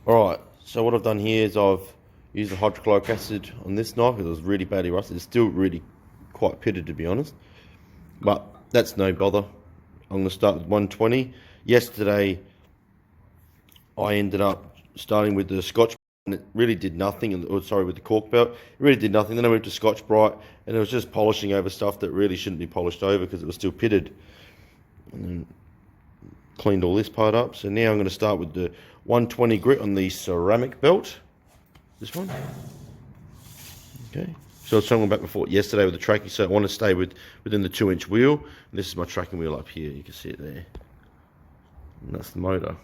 Alright, so what I've done here is I've used the hydrochloric acid on this knife because it was really badly rusted. It's still really quite pitted, to be honest, but that's no bother. I'm going to start with 120. Yesterday I ended up starting with the Scotch and it really did nothing, with the cork belt, it really did nothing. Then I went to Scotch Brite and it was just polishing over stuff that really shouldn't be polished over because it was still pitted. And then cleaned all this part up. So now I'm going to start with the 120 grit on the ceramic belt. This one. Okay. So I was talking about before yesterday with the tracking. So I want to stay within the 2-inch wheel. And this is my tracking wheel up here. You can see it there. And that's the motor.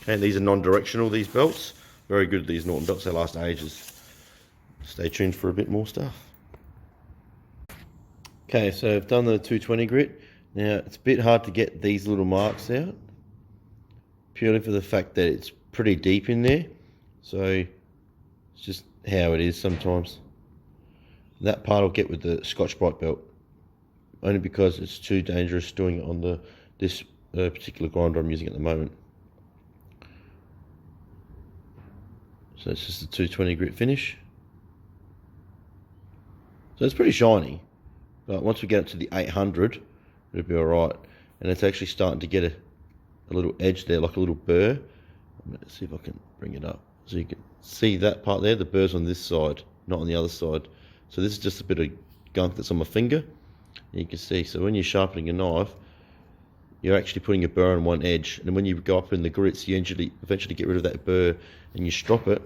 Okay, these are non-directional, these belts. Very good, these Norton belts. They last ages. Stay tuned for a bit more stuff. Okay, so I've done the 220 grit. Now, it's a bit hard to get these little marks out, purely for the fact that it's pretty deep in there. So, it's just how it is sometimes. That part I'll get with the Scotch Brite belt, only because it's too dangerous doing it on this particular grinder I'm using at the moment. So it's just a 220 grit finish. So it's pretty shiny, but once we get up to the 800, it'll be alright. And it's actually starting to get a little edge there, like a little burr. Let's see if I can bring it up. So you can see that part there, the burr's on this side, not on the other side. So this is just a bit of gunk that's on my finger. And you can see, so when you're sharpening a knife, you're actually putting a burr on one edge. And when you go up in the grits, you eventually get rid of that burr and you strop it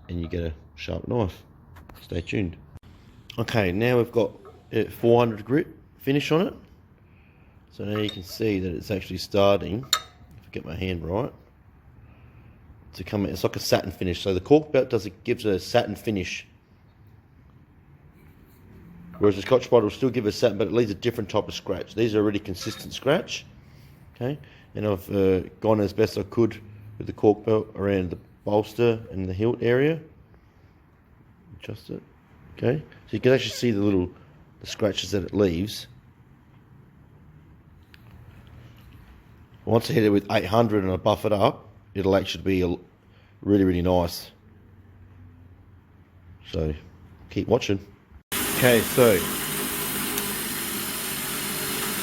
and you get a sharp knife. Stay tuned. Okay, now we've got 400 grit finish on it. So now you can see that it's actually starting, if I get my hand right, to come in. It's like a satin finish. So the cork belt gives a satin finish, whereas the Scotch Brite will still give a satin, but it leaves a different type of scratch. These are a really consistent scratch. Okay, and I've gone as best I could with the cork belt around the bolster and the hilt area. Adjust it. Okay, so you can actually see the scratches that it leaves. Once I hit it with 800 and I buff it up, it'll actually be really, really nice. So keep watching. Okay, so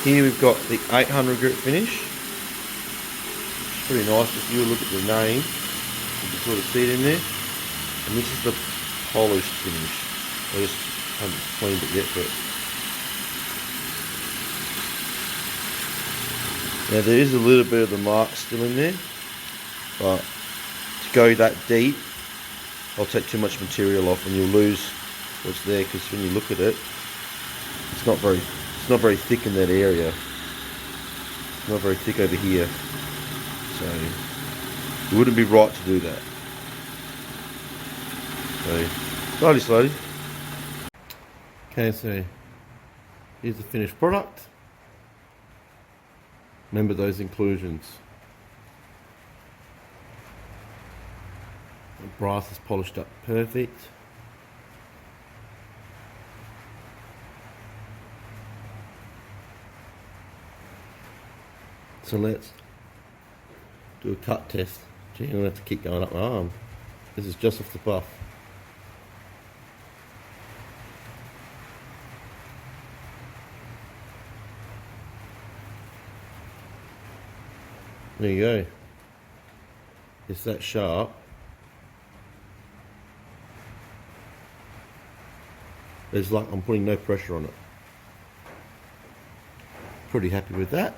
here we've got the 800 grit finish. It's pretty nice. If you look at the name, you can sort of see it in there. And this is the polished finish. I just haven't cleaned it yet, but now there is a little bit of the mark still in there, but to go that deep, I'll take too much material off and you'll lose what's there, because when you look at it, it's not very thick in that area. It's not very thick over here, so it wouldn't be right to do that. So slowly. Okay, so here's the finished product. Remember those inclusions. The brass is polished up perfect. So let's do a cut test. Gee, I'm going to have to keep going up my arm. This is just off the buff. There you go. It's that sharp. It's like I'm putting no pressure on it. Pretty happy with that.